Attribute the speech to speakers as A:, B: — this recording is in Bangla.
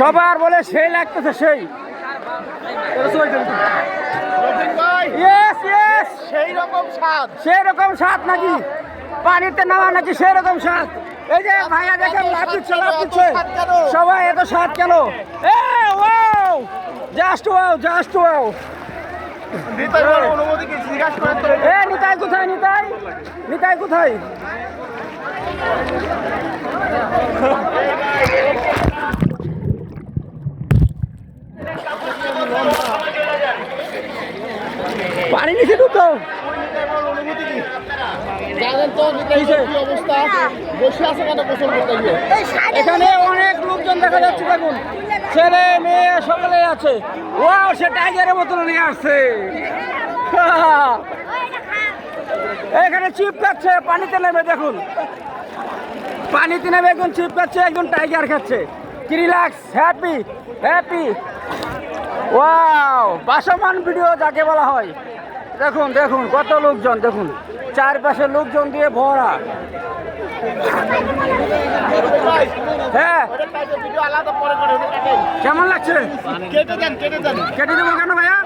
A: সবার বলে সেই লাগতেছে সেই সেই রকম স্বাদ নাকি পানিতে নামা নাকি সেই রকম স্বাদ। এই যে ভাইয়া দেখেন লাভ দিচ্ছে সবাই এত স্বাদ কেন? Just wow just wow. Nitai কোথায়? নিতাই কোথায়? পানি নিচে ঢুকতো এখানে অনেক লোকজন দেখা যাচ্ছে। দেখুন ছেলে মেয়ে সকলে আছে। ওয়াও, সে টাইগারের বোতল নিয়ে আসছে। এখানে চিপ খাচ্ছে পানিতে নেমে। দেখুন পানিতে নেমে একজন চিপ খাচ্ছে, একজন টাইগার খাচ্ছে। কি রিল্যাক্স, হ্যাপি হ্যাপি। ওয়াও, ভাসমান ভিডিও যাকে বলা হয়। দেখুন দেখুন কত লোকজন, দেখুন চারপাশে লোকজন দিয়ে ভরা। হ্যাঁ, কেমন লাগছে? কেটে দেবো কেন ভাইয়া?